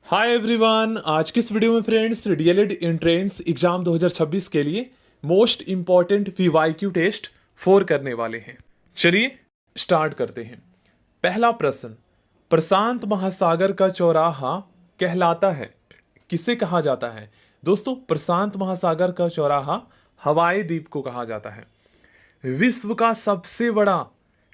Hi everyone, आज की इस वीडियो में फ्रेंड्स डीएलएड एंट्रेंस एग्जाम 2026 के लिए मोस्ट इंपॉर्टेंट पीवाईक्यू टेस्ट 4 करने वाले हैं। चलिए स्टार्ट करते हैं। पहला प्रश्न, प्रशांत महासागर का चौराहा कहलाता है, किसे कहा जाता है? दोस्तों, प्रशांत महासागर का चौराहा हवाई द्वीप को कहा जाता है। विश्व का सबसे बड़ा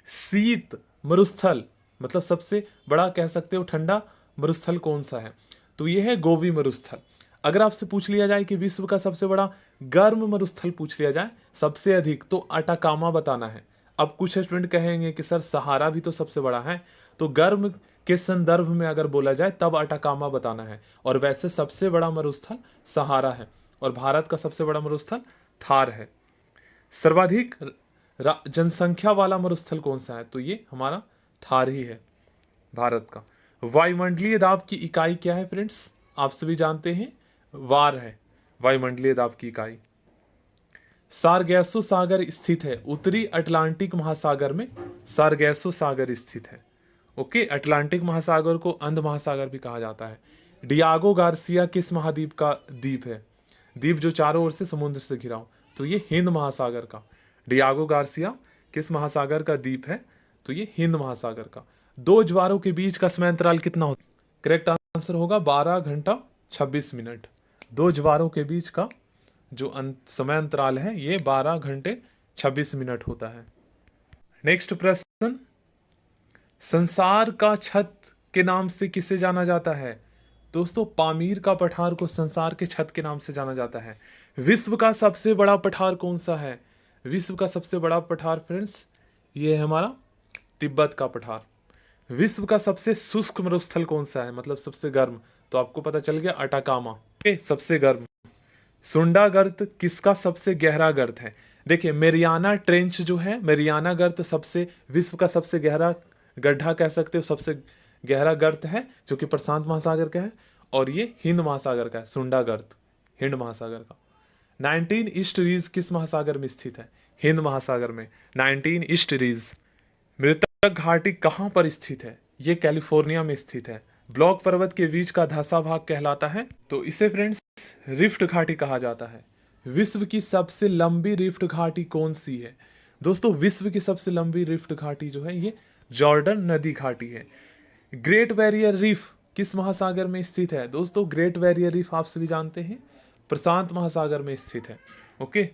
शीत मरुस्थल, मतलब सबसे बड़ा कह सकते हो ठंडा मरुस्थल कौन सा है? तो यह है गोबी मरुस्थल। अगर आपसे पूछ लिया जाए कि विश्व का सबसे बड़ा गर्म मरुस्थल पूछ लिया जाए सबसे अधिक, तो अटाकामा बताना है। अब कुछ स्टूडेंट कहेंगे कि सर सहारा भी तो सबसे बड़ा है, तो गर्म के संदर्भ में अगर बोला जाए तब अटाकामा बताना है। और वैसे सबसे बड़ा मरुस्थल सहारा है और भारत का सबसे बड़ा मरुस्थल थार है। सर्वाधिक जनसंख्या वाला मरुस्थल कौन सा है? तो ये हमारा थार ही है भारत का। वायुमंडलीय दाब की इकाई क्या है फ्रेंड्स? आप सभी जानते हैं, वार है वायुमंडलीय दाब की इकाई। सारगैसो सागर स्थित है उत्तरी अटलांटिक महासागर में। सारगैसो सागर स्थित है। ओके, अटलांटिक महासागर को अंध महासागर भी कहा जाता है। डियागो गार्सिया किस महाद्वीप का द्वीप है? द्वीप जो चारों ओर से समुद्र से घिरा हो, तो ये हिंद महासागर का। डियागो गार्सिया किस महासागर का द्वीप है? तो ये हिंद महासागर का। दो ज्वारों के बीच का समय अंतराल कितना होता है? करेक्ट आंसर होगा 12 घंटा 26 मिनट। दो ज्वारों के बीच का जो समय अंतराल है ये 12 घंटे 26 मिनट होता है। नेक्स्ट प्रश्न, संसार का छत के नाम से किसे जाना जाता है? दोस्तों, पामीर का पठार को संसार के छत के नाम से जाना जाता है। विश्व का सबसे बड़ा पठार कौन सा है? विश्व का सबसे बड़ा पठार फ्रेंड्स ये है हमारा तिब्बत का पठार। विश्व का सबसे शुष्क मरुस्थल कौन सा है, मतलब सबसे गर्म? तो आपको पता चल गया, अटाकामा सबसे गर्म। सुंडा गर्त किसका सबसे गहरा गर्त है? देखिए, मेरियाना ट्रेंच जो है, मेरियाना गर्त सबसे विश्व का सबसे गहरा गड्ढा कह सकते हो, सबसे गहरा गर्त है जो कि प्रशांत महासागर का है। और ये हिंद महासागर का है, सुंडा गर्त हिंद महासागर का। 19 ईस्ट रीज किस महासागर में स्थित है? हिंद महासागर में 19 ईस्ट रीज। मृतक घाटी कहाँ पर स्थित है? ये कैलिफोर्निया में स्थित है। ब्लॉक पर्वत के बीच का धंसा भाग कहलाता है, तो इसे फ्रेंड्स रिफ्ट घाटी कहा जाता है। विश्व की सबसे लंबी रिफ्ट घाटी कौन सी है? दोस्तों, विश्व की सबसे लंबी रिफ्ट घाटी जो है ये जॉर्डन नदी घाटी है। ग्रेट बैरियर रीफ किस महासागर में स्थित है? दोस्तों, ग्रेट बैरियर रीफ आप सभी जानते हैं प्रशांत महासागर में स्थित है। Okay,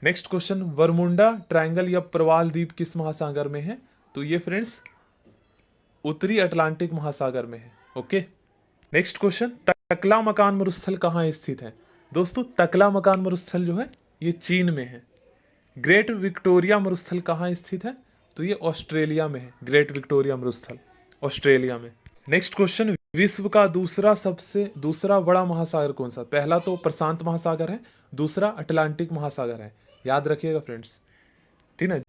next question, Bermuda triangle या प्रवाल द्वीप किस महासागर में है? तो ये फ्रेंड्स उत्तरी अटलांटिक महासागर में है। ओके, नेक्स्ट क्वेश्चन, तकला मकान मरुस्थल कहाँ स्थित है? दोस्तों, तकला मकान मरुस्थल जो है ये चीन में है। ग्रेट विक्टोरिया मरुस्थल कहाँ स्थित है? तो ये ऑस्ट्रेलिया में है। ग्रेट विक्टोरिया मरुस्थल ऑस्ट्रेलिया में। नेक्स्ट क्वेश्चन, विश्व का दूसरा बड़ा महासागर कौन सा? पहला तो प्रशांत महासागर है, दूसरा अटलांटिक महासागर है। याद रखिएगा फ्रेंड्स, ठीक है।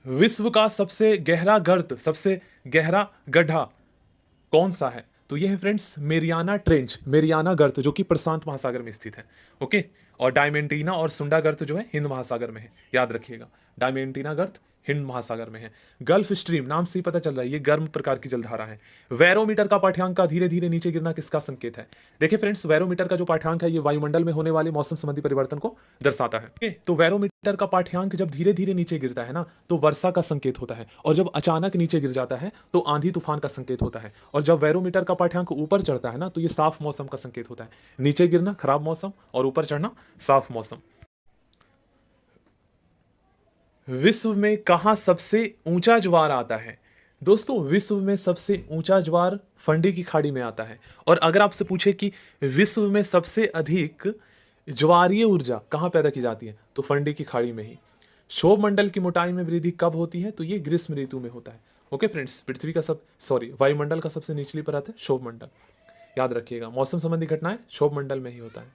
विश्व का सबसे गहरा गर्त, सबसे गहरा गड्ढा कौन सा है? तो ये है फ्रेंड्स मेरियाना ट्रेंच, मेरियाना गर्त जो कि प्रशांत महासागर में स्थित है। ओके, और डायमेंटिना और सुंडा गर्त जो है हिंद महासागर में है। याद रखिएगा, डायमेंटिना गर्त हिंद महासागर में है। गल्फ स्ट्रीम नाम से ही पता चल रहा है ये गर्म प्रकार की जलधारा है। वैरोमीटर का पाठ्यांक का धीरे धीरे नीचे गिरना किसका संकेत है? देखिए फ्रेंड्स, वैरोमीटर का जो पाठ्यांक है ये वायुमंडल में होने वाले मौसम संबंधी परिवर्तन को दर्शाता है। Okay? तो वैरोमीटर का पाठ्यांक जब धीरे धीरे नीचे गिरता है ना, तो वर्षा का संकेत होता है, और जब अचानक नीचे गिर जाता है तो आंधी तूफान का संकेत होता है। और जब वैरोमीटर का पाठ्यांक ऊपर चढ़ता है ना, तो ये साफ मौसम का संकेत होता है। नीचे गिरना खराब मौसम और ऊपर चढ़ना साफ मौसम। विश्व में कहाँ सबसे ऊंचा ज्वार आता है? दोस्तों, विश्व में सबसे ऊंचा ज्वार फंडी की खाड़ी में आता है। और अगर आपसे पूछे कि विश्व में सबसे अधिक ज्वारीय ऊर्जा कहाँ पैदा की जाती है, तो फंडी की खाड़ी में ही। क्षोभ मंडल की मोटाई में वृद्धि कब होती है? तो ये ग्रीष्म ऋतु में होता है। ओके फ्रेंड्स, पृथ्वी का वायुमंडल का सबसे निचली परत है क्षोभ मंडल। याद रखिएगा, मौसम संबंधी घटनाएं क्षोभ मंडल में ही होता है।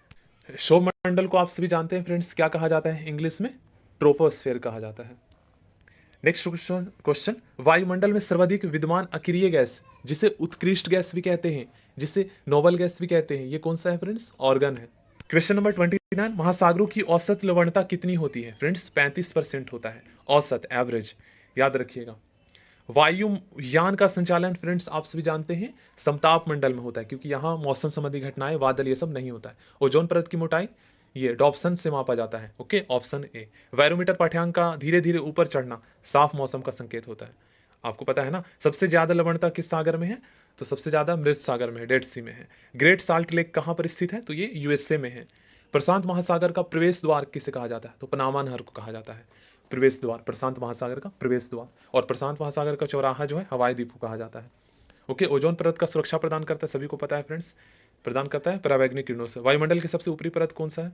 क्षोभ मंडल को आप सभी जानते हैं फ्रेंड्स, क्या कहा जाता है इंग्लिश में? ट्रोपोस्फेयर कहा जाता है। नेक्स्ट क्वेश्चन, वायुमंडल में सर्वाधिक विद्यमान अक्रिय गैस, जिसे उत्कृष्ट गैस भी कहते हैं, जिसे नोबल गैस भी कहते हैं, ये कौन सा है फ्रेंड्स? ऑर्गन है। क्वेश्चन नंबर 29, महासागरों की औसत लवणता कितनी होती है? फ्रेंड्स 35% होता है, औसत एवरेज। याद रखिएगा, वायुयान का संचालन फ्रेंड्स आप सभी जानते हैं समताप मंडल में होता है, क्योंकि यहाँ मौसम संबंधी घटनाएं, बादल, ये सब नहीं होता है। ओजोन परत की मोटाई ये डॉप्सन से मापा जाता है। Okay, option A. बैरोमीटर पाठ्यांक का धीरे धीरे ऊपर चढ़ना साफ मौसम का संकेत होता है। आपको पता है ना, सबसे ज्यादा लवणता किस सागर में है? तो सबसे ज्यादा मृत सागर में है, डेड सी में है। ग्रेट साल्ट लेक कहाँ पर स्थित है? तो ये यूएसए में है। प्रशांत महासागर का प्रवेश द्वार किसे कहा जाता है? तो पनामा नहर को कहा जाता है प्रवेश द्वार, प्रशांत महासागर का प्रवेश द्वार। और प्रशांत महासागर का चौराहा जो है हवाई द्वीप को कहा जाता है। ओके, ओजोन परत का सुरक्षा प्रदान करता है, सभी को पता है फ्रेंड्स, प्रदान करता है परावैंगनिक किरणों से। वायुमंडल की सबसे ऊपरी परत कौन सा है?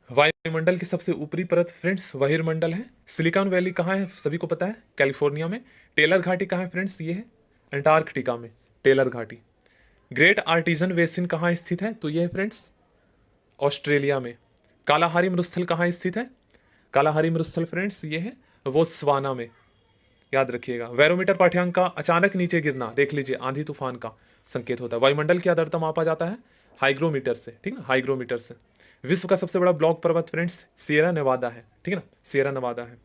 वायुमंडल की सबसे ऊपरी परत फ्रेंड्स बहिर्मंडल है। सिलिकॉन वैली कहाँ है? सभी को पता है, कैलिफोर्निया में। टेलर घाटी कहाँ है फ्रेंड्स? ये है अंटार्कटिका में, टेलर घाटी। ग्रेट आर्टिजन बेसिन कहाँ स्थित है? तो ये है फ्रेंड्स ऑस्ट्रेलिया में। कालाहारी मरुस्थल कहाँ स्थित है? कालाहारी मरुस्थल फ्रेंड्स ये है बोत्सवाना में, याद रखिएगा। बैरोमीटर पाठ्यांक का अचानक नीचे गिरना, देख लीजिए, आंधी तूफान का संकेत होता है। वायुमंडल की आर्द्रता मापा जाता है हाइग्रोमीटर से, ठीक ना, हाइग्रोमीटर से। विश्व का सबसे बड़ा ब्लॉक पर्वत फ्रेंड्स सियरा नेवादा है, ठीक है ना, सियरा नेवादा है।